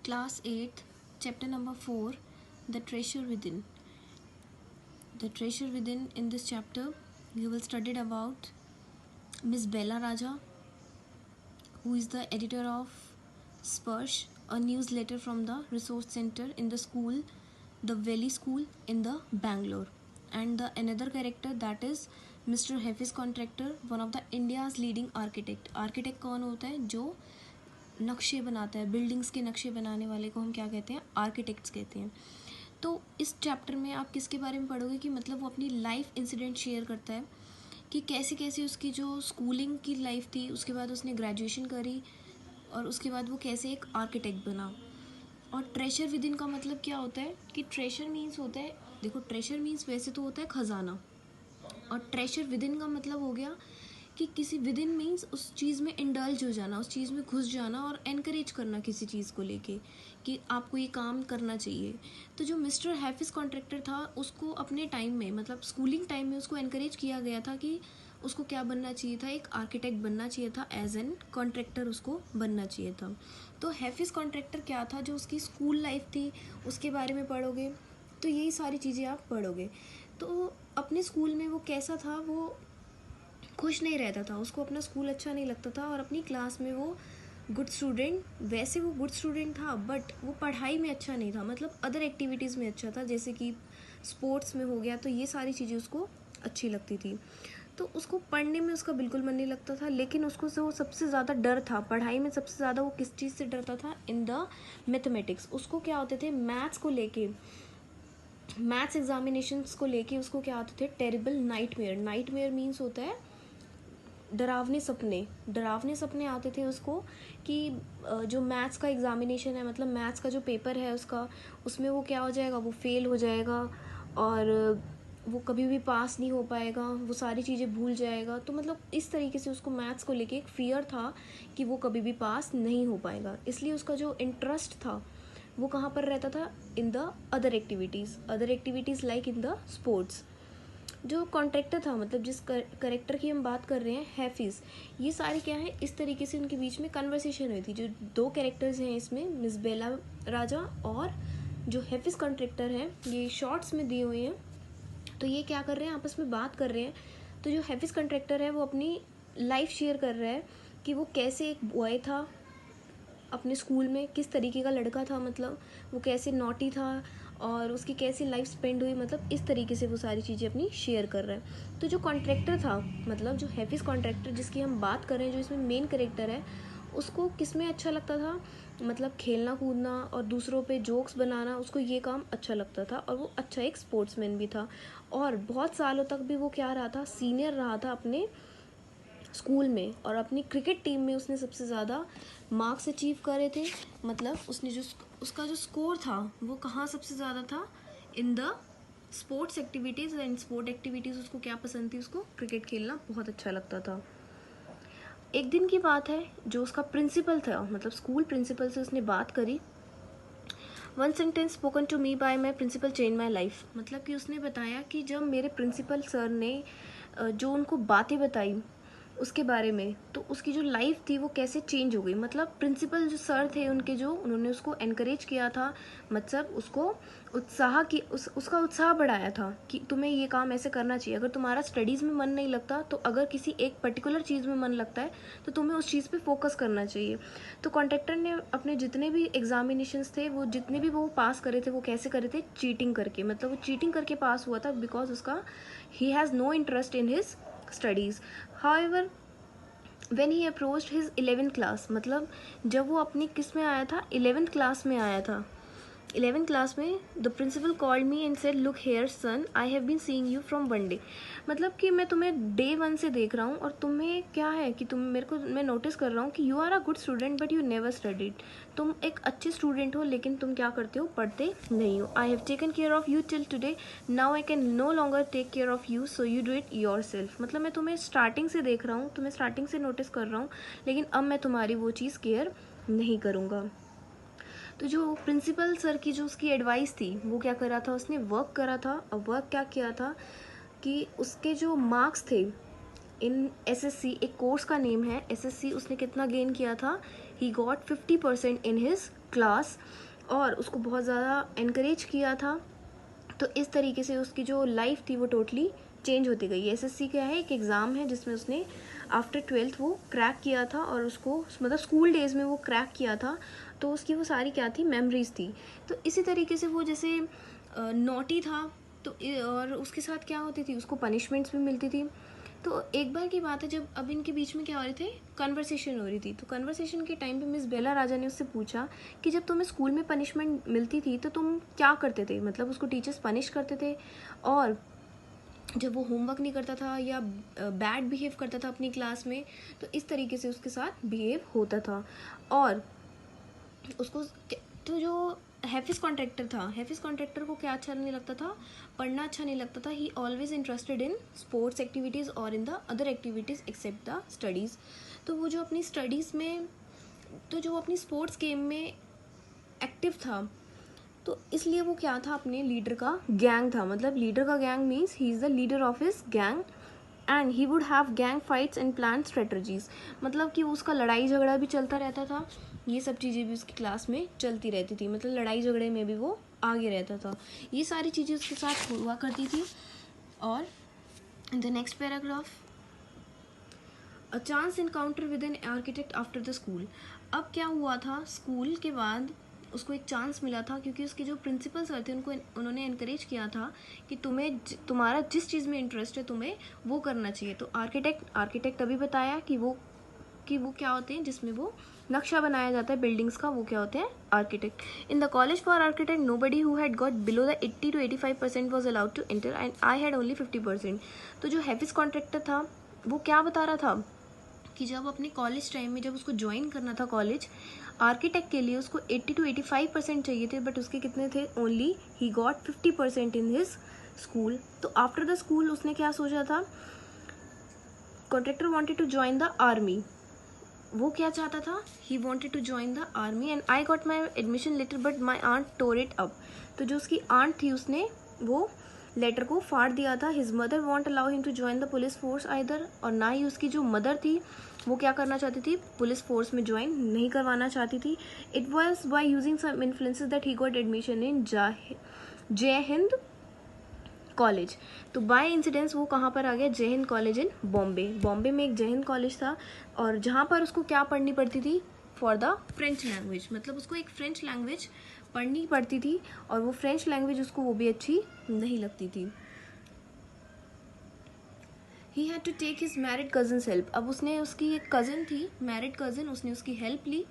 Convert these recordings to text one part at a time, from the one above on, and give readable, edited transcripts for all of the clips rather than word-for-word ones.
Class 8th, chapter number 4, The Treasure Within. The Treasure Within, in this chapter, you will study about Miss Bella Raja, who is the editor of Sparsh, a newsletter from the resource center in the school, the Valley School in the Bangalore. And the another character, that is Mr. Hafiz Contractor, one of the India's leading architect. Architect कौन होता है? जो नक्शे बनाता है, buildings के नक्शे बनाने वाले को हम क्या कहते हैं? आर्किटेक्ट्स कहते हैं। तो इस चैप्टर में आप किसके बारे में पढ़ोगे कि मतलब वो अपनी लाइफ इंसिडेंट शेयर करता है कि कैसे कैसे उसकी जो स्कूलिंग की लाइफ थी, उसके बाद उसने ग्रेजुएशन करी और उसके बाद वो कैसे एक आर्किटेक्ट बना। और ट्रेशर विद इन का मतलब क्या होता है कि ट्रेशर मीन्स होता है, देखो ट्रेशर मीन्स वैसे तो होता है खजाना, और ट्रेशर विद इन का मतलब हो गया कि किसी विद इन मीन्स उस चीज़ में इंडल्ज हो जाना, उस चीज़ में घुस जाना और एनकरेज करना किसी चीज़ को लेके कि आपको ये काम करना चाहिए। तो जो मिस्टर हैफिज कॉन्ट्रैक्टर था उसको अपने टाइम में, मतलब स्कूलिंग टाइम में उसको एनकरेज किया गया था कि उसको क्या बनना चाहिए था? एक आर्किटेक्ट बनना चाहिए था, एज एन कॉन्ट्रैक्टर उसको बनना चाहिए था। तो हैफिज कॉन्ट्रैक्टर क्या था, जो उसकी स्कूल लाइफ थी उसके बारे में पढ़ोगे, तो यही सारी चीज़ें आप पढ़ोगे। तो अपने स्कूल में वो कैसा था, वो खुश नहीं रहता था, उसको अपना स्कूल अच्छा नहीं लगता था, और अपनी क्लास में वो गुड स्टूडेंट, वैसे वो गुड स्टूडेंट था बट वो पढ़ाई में अच्छा नहीं था, मतलब अदर एक्टिविटीज़ में अच्छा था, जैसे कि स्पोर्ट्स में हो गया, तो ये सारी चीज़ें उसको अच्छी लगती थी। तो उसको पढ़ने में उसका बिल्कुल मन नहीं लगता था, लेकिन उसको जो सबसे ज़्यादा डर था पढ़ाई में, सबसे ज़्यादा वो किस चीज़ से डरता था? In the mathematics. उसको क्या होते थे? मैथ्स को लेके, मैथ्स एग्जामिनेशंस को लेके उसको क्या होते थे? Terrible nightmare. नाइटमेयर मीन्स होता है डरावने सपने। डरावने सपने आते थे उसको कि जो मैथ्स का एग्ज़ामिनेशन है, मतलब मैथ्स का जो पेपर है उसका, उसमें वो क्या हो जाएगा? वो फेल हो जाएगा और वो कभी भी पास नहीं हो पाएगा, वो सारी चीज़ें भूल जाएगा। तो मतलब इस तरीके से उसको मैथ्स को लेके एक फ़ियर था कि वो कभी भी पास नहीं हो पाएगा, इसलिए उसका जो इंटरेस्ट था वो कहाँ पर रहता था? इन the other activities like in the sports. जो कॉन्ट्रैक्टर था, मतलब जिस करेक्टर की हम बात कर रहे हैं, हैफिज, ये सारे क्या है, इस तरीके से उनके बीच में कन्वर्सेशन हुई थी। जो दो कैरेक्टर्स हैं इसमें, मिस बेला राजा और जो हैफिज कॉन्ट्रैक्टर है, ये शॉर्ट्स में दिए हुए हैं। तो ये क्या कर रहे हैं? आपस में बात कर रहे हैं। तो जो हैफिज कॉन्ट्रैक्टर है वो अपनी लाइफ शेयर कर रहा है कि वो कैसे एक बॉय था अपने स्कूल में, किस तरीके का लड़का था, मतलब वो कैसे नॉटी था और उसकी कैसी लाइफ स्पेंड हुई, मतलब इस तरीके से वो सारी चीज़ें अपनी शेयर कर रहा है। तो जो कॉन्ट्रैक्टर था, मतलब जो हैफिज कॉन्ट्रैक्टर जिसकी हम बात कर रहे हैं, जो इसमें मेन करेक्टर है, उसको किस में अच्छा लगता था? मतलब खेलना कूदना और दूसरों पे जोक्स बनाना, उसको ये काम अच्छा लगता था, और वो अच्छा एक स्पोर्ट्समैन भी था। और बहुत सालों तक भी वो क्या रहा था? सीनियर रहा था अपने स्कूल में, और अपनी क्रिकेट टीम में उसने सबसे ज़्यादा मार्क्स अचीव करे थे। मतलब उसने जो उसका जो स्कोर था वो कहाँ सबसे ज़्यादा था? In the sports activities. And sport activities उसको क्या पसंद थी? उसको क्रिकेट खेलना बहुत अच्छा लगता था। एक दिन की बात है, जो उसका प्रिंसिपल था, मतलब स्कूल प्रिंसिपल से उसने बात करी। One sentence spoken to me by my principal change my life. मतलब कि उसने बताया कि जब मेरे प्रिंसिपल सर ने जो उनको बातें बताई उसके बारे में, तो उसकी जो लाइफ थी वो कैसे चेंज हो गई। मतलब प्रिंसिपल जो सर थे उनके, जो उन्होंने उसको एनकरेज किया था, मतलब उसको उत्साह की उसका उत्साह बढ़ाया था कि तुम्हें ये काम ऐसे करना चाहिए। अगर तुम्हारा स्टडीज़ में मन नहीं लगता, तो अगर किसी एक पर्टिकुलर चीज़ में मन लगता है तो तुम्हें उस चीज़ पे फोकस करना चाहिए। तो कॉन्ट्रैक्टर ने अपने जितने भी एग्जामिनेशंस थे, वो जितने भी वो पास करे थे, वो कैसे करे थे? चीटिंग करके। मतलब वो चीटिंग करके पास हुआ था, बिकॉज उसका he has no interest in his studies. However when he approached his 11th class, मतलब जब वो अपनी किस में आया था? 11th क्लास में आया था। 11th क्लास में the principal called me and said, look here son, I have been seeing you from one day. मतलब कि मैं तुम्हें डे 1 से देख रहा हूँ, और तुम्हें क्या है कि मैं नोटिस कर रहा हूँ कि you are a good student but you never studied. तुम एक अच्छे स्टूडेंट हो, लेकिन तुम क्या करते हो? पढ़ते नहीं हो। I have taken care of you till today, now I can no longer take care of you, so you do it yourself. मतलब मैं तुम्हें स्टार्टिंग से देख रहा हूँ, तुम्हें स्टार्टिंग से नोटिस कर रहा हूँ, लेकिन अब मैं तुम्हारी वो चीज़ केयर नहीं करूँगा। तो जो प्रिंसिपल सर की जो उसकी एडवाइस थी, वो क्या करा था? उसने वर्क करा था। और वर्क क्या किया था कि उसके जो मार्क्स थे इन एसएससी, एक कोर्स का नेम है एसएससी, उसने कितना गेन किया था? ही गॉट 50% इन हिज क्लास, और उसको बहुत ज़्यादा इनक्रेज किया था। तो इस तरीके से उसकी जो लाइफ थी वो टोटली चेंज होती गई। एसएससी क्या है, एक एग्ज़ाम है जिसमें उसने आफ्टर 12th वो क्रैक किया था, और उसको मतलब स्कूल डेज़ में वो क्रैक किया था, तो उसकी वो सारी क्या थी, मेमोरीज थी। तो इसी तरीके से वो जैसे नॉटी था, तो और उसके साथ क्या होती थी, उसको पनिशमेंट्स भी मिलती थी। तो एक बार की बात है, जब अब इनके बीच में क्या हो रहे थे, कन्वर्सेशन हो रही थी। तो कन्वर्सेशन के टाइम पे मिस बेला राजा ने उससे पूछा कि जब तुम्हें स्कूल में पनिशमेंट मिलती थी तो तुम क्या करते थे, मतलब उसको टीचर्स पनिश करते थे, और जब वो होमवर्क नहीं करता था या बैड बिहेव करता था अपनी क्लास में, तो इस तरीके से उसके साथ बिहेव होता था। और उसको तो जो हैफिज कॉन्ट्रैक्टर था, हैफिज कॉन्ट्रैक्टर को क्या अच्छा नहीं लगता था, पढ़ना अच्छा नहीं लगता था। He always interested in sports activities और in the other activities except the studies. तो वो जो अपनी स्टडीज़ में, तो जो अपनी स्पोर्ट्स गेम में एक्टिव था, तो इसलिए वो क्या था, अपने लीडर का गैंग था। मतलब लीडर का gang means he is the leader of his gang, and he would have gang fights and plan strategies. मतलब कि उसका लड़ाई झगड़ा भी चलता रहता था, ये सब चीज़ें भी उसकी क्लास में चलती रहती थी, मतलब लड़ाई झगड़े में भी वो आगे रहता था, ये सारी चीज़ें उसके साथ हुआ करती थी। और the next paragraph, a chance encounter with an architect after the school. अब क्या हुआ था, स्कूल के बाद उसको एक चांस मिला था, क्योंकि उसके जो प्रिंसिपल सर थे उन्होंने इनकरेज किया था कि तुम्हारा जिस चीज़ में इंटरेस्ट है तुम्हें वो करना चाहिए। तो आर्किटेक्ट अभी बताया कि वो क्या होते हैं, जिसमें वो नक्शा बनाया जाता है बिल्डिंग्स का, वो क्या होते हैं, architect. In the college for architect nobody who had got below the 80 to 85% was allowed to enter, and I had only 50%। तो जो हैफिज कॉन्ट्रैक्टर था वो क्या बता रहा था कि जब अपने कॉलेज टाइम में जब उसको ज्वाइन करना था कॉलेज आर्किटेक्ट के लिए, उसको 80 to 85% चाहिए थे, बट उसके कितने थे, only he got 50% in his school. तो आफ्टर द स्कूल उसने क्या सोचा था, contractor wanted to join the army. वो क्या चाहता था, he wanted to join the army, and I got my admission letter but my aunt tore it up. तो जो उसकी आंट थी उसने वो लेटर को फाड़ दिया था। His mother won't allow him to join the police force either, और ना ही उसकी जो मदर थी वो क्या करना चाहती थी, पुलिस फोर्स में ज्वाइन नहीं करवाना चाहती थी। It was by using some influences that he got admission in Jai Hind college. तो बाय इंसिडेंस वो कहाँ पर आ गया, जय हिंद कॉलेज इन बॉम्बे में एक जय हिंद कॉलेज था, और जहाँ पर उसको क्या पढ़नी पड़ती थी, फॉर द फ्रेंच लैंग्वेज, मतलब उसको एक फ्रेंच लैंग्वेज पढ़नी पड़ती थी, और वो फ्रेंच लैंग्वेज उसको वो भी अच्छी नहीं लगती थी। He had to take his married cousins help. अब उसने, उसकी एक कज़न थी, मैरिड कज़न, उसने उसकी हेल्प ली,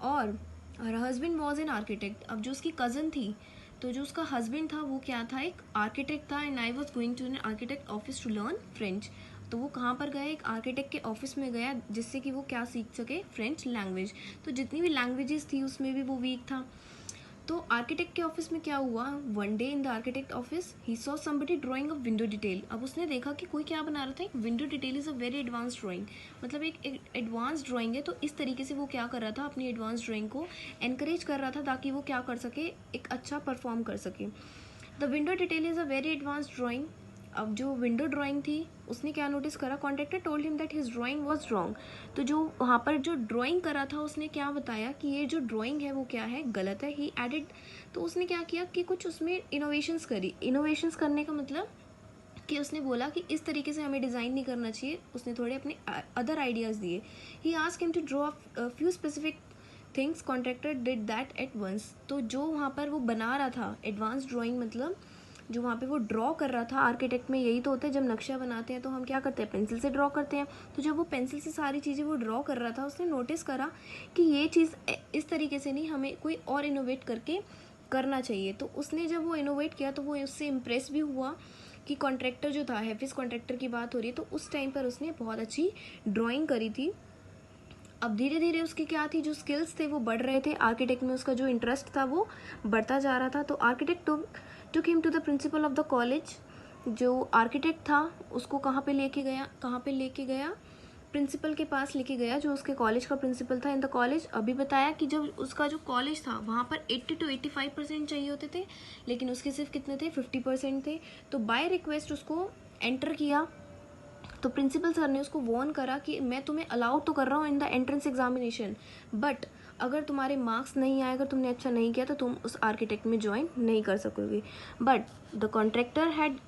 और her husband was an architect. अब जो उसकी कज़न थी, तो जो उसका हस्बैंड था वो क्या था, एक आर्किटेक्ट था, and I was going to an architect office to learn French. तो वो कहाँ पर गया, एक आर्किटेक्ट के ऑफिस में गया, जिससे कि वो क्या सीख सके, फ्रेंच लैंग्वेज। तो जितनी भी लैंग्वेजेस थी उसमें भी वो वीक था। तो आर्किटेक्ट के ऑफिस में क्या हुआ, one day in the architect office he saw somebody drawing a window detail. अब उसने देखा कि कोई क्या बना रहा था, एक window detail is a very advance drawing, मतलब एक एडवांस ड्राइंग है। तो इस तरीके से वो क्या कर रहा था, अपनी एडवांस ड्राइंग को एनकरेज कर रहा था, ताकि वो क्या कर सके, एक अच्छा परफॉर्म कर सके। The window detail is a very advance drawing. अब जो विंडो ड्राइंग थी उसने क्या नोटिस करा, contractor told him that his drawing was wrong. तो जो वहाँ पर जो ड्राइंग करा था उसने क्या बताया कि ये जो ड्राइंग है वो क्या है, गलत है। ही एडिड, तो उसने क्या किया कि कुछ उसमें इनोवेशंस करी। इनोवेशंस करने का मतलब कि उसने बोला कि इस तरीके से हमें डिज़ाइन नहीं करना चाहिए, उसने थोड़े अपने अदर आइडियाज़ दिए। He asked him to draw few specific things, contractor did that at once. तो जो वहाँ पर वो बना रहा था एडवांस ड्राइंग, मतलब जो वहाँ पे वो ड्रॉ कर रहा था, आर्किटेक्ट में यही तो होता है, जब नक्शा बनाते हैं तो हम क्या करते हैं, पेंसिल से ड्रॉ करते हैं। तो जब वो पेंसिल से सारी चीज़ें वो ड्रॉ कर रहा था, उसने नोटिस करा कि ये चीज़ इस तरीके से नहीं, हमें कोई और इनोवेट करके करना चाहिए। तो उसने जब वो इनोवेट किया तो वो उससे इम्प्रेस भी हुआ कि कॉन्ट्रैक्टर जो था, हैफिज कॉन्ट्रैक्टर की बात हो रही है, तो उस टाइम पर उसने बहुत अच्छी ड्राइंग करी थी। अब धीरे धीरे उसकी क्या थी, जो स्किल्स थे वो बढ़ रहे थे, आर्किटेक्ट में उसका जो इंटरेस्ट था वो बढ़ता जा रहा था। तो architect took him to the principal of the college. जो आर्किटेक्ट था उसको कहाँ पे लेके गया, प्रिंसिपल के पास लेके गया, जो उसके कॉलेज का प्रिंसिपल था इन द कॉलेज। अभी बताया कि जब उसका जो कॉलेज था वहाँ पर 80 to 85% चाहिए होते थे, लेकिन उसके सिर्फ कितने थे, 50% थे। तो बाय रिक्वेस्ट उसको एंटर किया तो प्रिंसिपल सर ने उसको वार्न करा कि मैं तुम्हें अलाउड तो कर रहा हूँ in the entrance examination, but अगर तुम्हारे मार्क्स नहीं आए, अगर तुमने अच्छा नहीं किया तो तुम उस आर्किटेक्ट में ज्वाइन नहीं कर सकोगे. But the contractor had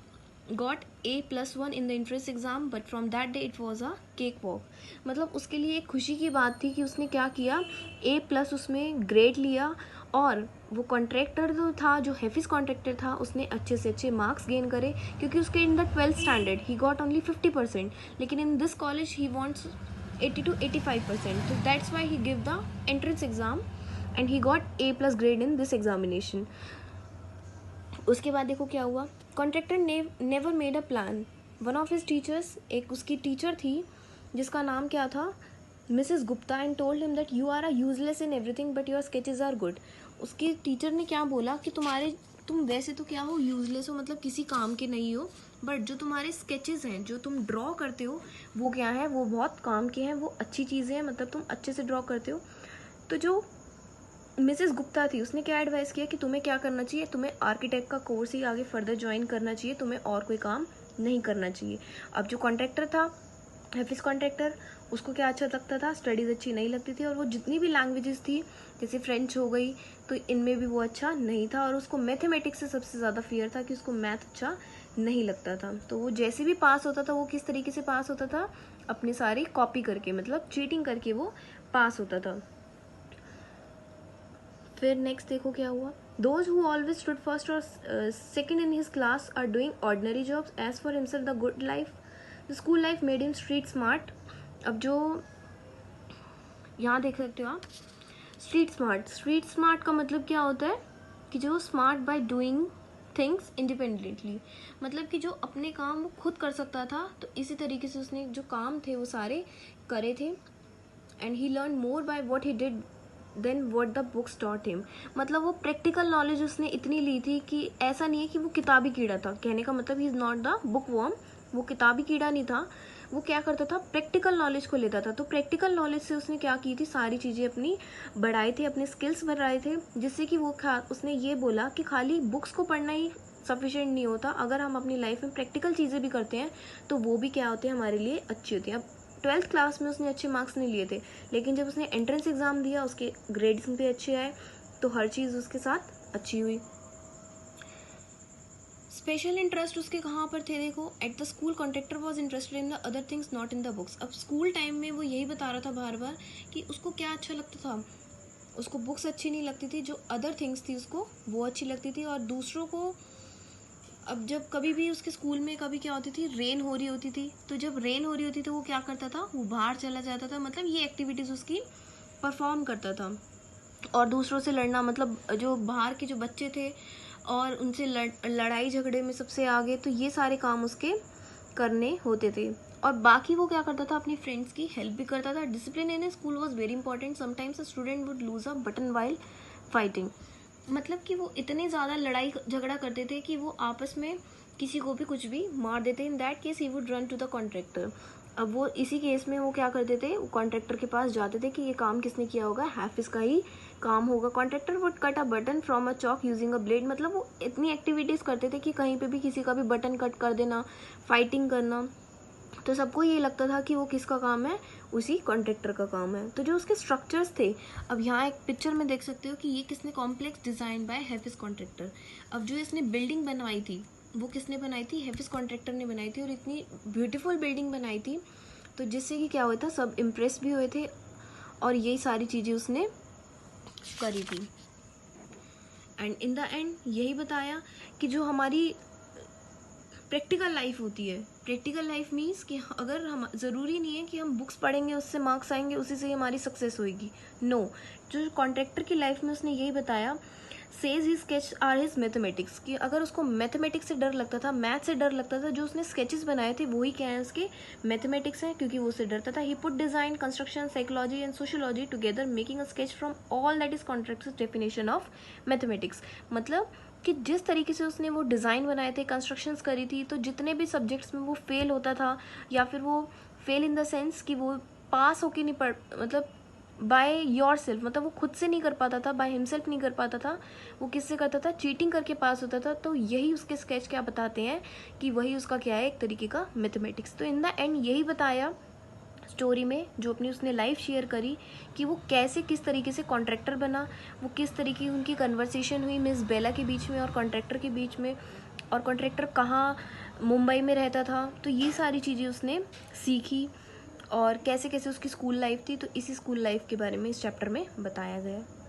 got A+1 in the entrance exam, but from that day it was a cakewalk. मतलब उसके लिए एक खुशी की बात थी कि उसने क्या किया, A+ उसमें ग्रेड लिया, और वो कॉन्ट्रैक्टर जो था, जो हेफिस कॉन्ट्रैक्टर था, उसने अच्छे से अच्छे मार्क्स गेन करे, क्योंकि उसके in the 12th standard he got only 50%, लेकिन in this college he wants 80 to 85%. So that's why he gave the entrance exam and he got A+ grade in this examination. उसके बाद देखो क्या हुआ. Contractor never made a plan. One of his teachers, एक उसकी teacher थी जिसका नाम क्या था, Mrs Gupta, and told him that you are a useless in everything but your sketches are good. उसकी टीचर ने क्या बोला कि तुम वैसे तो क्या हो, यूजलेस हो, मतलब किसी काम के नहीं हो, बट जो तुम्हारे स्केचेस हैं, जो तुम ड्रॉ करते हो, वो क्या है, वो बहुत काम के हैं, वो अच्छी चीज़ें हैं, मतलब तुम अच्छे से ड्रॉ करते हो. तो जो मिसेस गुप्ता थी, उसने क्या एडवाइस किया कि तुम्हें क्या करना चाहिए, तुम्हें आर्किटेक्ट का कोर्स ही आगे फर्दर ज्वाइन करना चाहिए, तुम्हें और कोई काम नहीं करना चाहिए. अब जो कॉन्ट्रैक्टर था, हेफिस कॉन्ट्रैक्टर, उसको क्या अच्छा लगता था, स्टडीज़ अच्छी नहीं लगती थी, और वो जितनी भी लैंग्वेजेस थी, जैसे फ्रेंच हो गई, तो इनमें भी वो अच्छा नहीं था, और उसको मैथमेटिक्स से सबसे ज़्यादा फियर था कि उसको मैथ अच्छा नहीं लगता था. तो वो जैसे भी पास होता था, वो किस तरीके से पास होता था, अपनी सारी कॉपी करके, मतलब चीटिंग करके वो पास होता था. फिर नेक्स्ट देखो क्या हुआ. Those who always stood first और second in his class are doing ordinary jobs. As for himself the good life, the school life made him street smart. अब जो यहाँ देख सकते हो आप, स्ट्रीट स्मार्ट का मतलब क्या होता है कि जो smart by doing things independently, मतलब कि जो अपने काम वो खुद कर सकता था, तो इसी तरीके से उसने जो काम थे वो सारे करे थे. And he learn more by what he did then what the books taught him. मतलब वो प्रैक्टिकल नॉलेज उसने इतनी ली थी कि ऐसा नहीं है कि वो किताबी कीड़ा था. कहने का मतलब he is not the bookworm. वो किताबी कीड़ा नहीं था, वो क्या करता था, प्रैक्टिकल नॉलेज को लेता था. तो प्रैक्टिकल नॉलेज से उसने क्या की थी, सारी चीज़ें अपनी बढ़ाए थे, अपने स्किल्स बढ़ाए थे, जिससे कि वो उसने ये बोला कि खाली बुक्स को पढ़ना ही सफिशिएंट नहीं होता, अगर हम अपनी लाइफ में प्रैक्टिकल चीज़ें भी करते हैं तो वो भी क्या होते हैं, हमारे लिए अच्छी होती हैं. अब 12th क्लास में उसने अच्छे मार्क्स नहीं लिए थे, लेकिन जब उसने एंट्रेंस एग्ज़ाम दिया, उसके ग्रेड्स भी अच्छे आए, तो हर चीज़ उसके साथ अच्छी हुई. स्पेशल इंटरेस्ट उसके कहाँ पर थे, देखो, at the school contractor was interested in the other things not in the books. अब स्कूल टाइम में वो यही बता रहा था बार बार कि उसको क्या अच्छा लगता था, उसको बुक्स अच्छी नहीं लगती थी, जो अदर थिंग्स थी उसको वो अच्छी लगती थी. और दूसरों को, अब जब कभी भी उसके स्कूल में कभी क्या होती थी, रेन हो रही होती थी, तो जब रेन हो रही होती तो वो क्या करता था, वो बाहर चला जाता था, मतलब ये एक्टिविटीज़ उसकी परफॉर्म करता था. और दूसरों से लड़ना, मतलब जो बाहर के जो बच्चे थे और उनसे लड़ाई झगड़े में सबसे आगे, तो ये सारे काम उसके करने होते थे. और बाकी वो क्या करता था, अपनी फ्रेंड्स की हेल्प भी करता था. Discipline in school was very important. Sometimes a student would lose a button while fighting. मतलब कि वो इतने ज़्यादा लड़ाई झगड़ा करते थे कि वो आपस में किसी को भी कुछ भी मार देते. In that case he would run to the contractor. अब वो इसी केस में वो क्या करते थे, वो कॉन्ट्रैक्टर के पास जाते थे कि ये काम किसने किया होगा, हाफिज का ही काम होगा. Contractor would cut a button from a chalk using a blade. मतलब वो इतनी एक्टिविटीज़ करते थे कि कहीं पे भी किसी का भी बटन कट कर देना, फाइटिंग करना, तो सबको ये लगता था कि वो किसका काम है, उसी कॉन्ट्रैक्टर का काम है. तो जो उसके स्ट्रक्चर्स थे, अब यहाँ एक पिक्चर में देख सकते हो कि ये किसने, कॉम्प्लेक्स डिज़ाइन बाय हेफिस कॉन्ट्रैक्टर. अब जो इसने बिल्डिंग बनवाई थी वो किसने बनाई थी, हेफिस कॉन्ट्रैक्टर ने बनाई थी. और इतनी ब्यूटीफुल बिल्डिंग बनाई थी, तो जिससे कि क्या हुआ था, सब इम्प्रेस भी हुए थे, और यही सारी चीज़ें उसने करी थी. एंड इन द एंड यही बताया कि जो हमारी प्रैक्टिकल लाइफ होती है, प्रैक्टिकल लाइफ मीन्स कि अगर हम, ज़रूरी नहीं है कि हम बुक्स पढ़ेंगे उससे मार्क्स आएंगे उसी से ही हमारी सक्सेस होएगी. नो, जो कॉन्ट्रैक्टर की लाइफ में उसने यही बताया, says he sketch are his mathematics, कि अगर उसको मैथमेटिक्स से डर लगता था, मैथ से डर लगता था, जो उसने स्केचेस बनाए थे वही क्या है, उसके मैथमेटिक्स हैं, क्योंकि वो उससे डरता था. He put design, construction, psychology and sociology together making a sketch from all that is contractors definition of mathematics. मतलब कि जिस तरीके से उसने वो डिज़ाइन बनाए थे, कंस्ट्रक्शंस करी थी, तो जितने भी सब्जेक्ट्स में वो फेल होता था, या फिर वो फेल इन द सेंस कि वो पास होके नहीं पढ़, मतलब बाय योर सेल्फ, मतलब वो खुद से नहीं कर पाता था, बाय हिमसेल्फ नहीं कर पाता था, वो किससे करता था, चीटिंग करके पास होता था। तो यही उसके स्केच क्या बताते हैं कि वही उसका क्या है, एक तरीके का मैथमेटिक्स। तो इन द एंड यही बताया स्टोरी में, जो अपनी उसने लाइफ शेयर करी कि वो कैसे किस तरीके से कॉन्ट्रैक्टर बना, वो किस तरीके की उनकी कन्वर्सेशन हुई मिस बेला के बीच में और कॉन्ट्रैक्टर के बीच में, और कॉन्ट्रैक्टर कहाँ मुंबई में रहता था। तो ये सारी चीज़ें उसने सीखी और कैसे कैसे उसकी स्कूल लाइफ थी। तो इसी स्कूल लाइफ के बारे में इस चैप्टर में बताया गया है।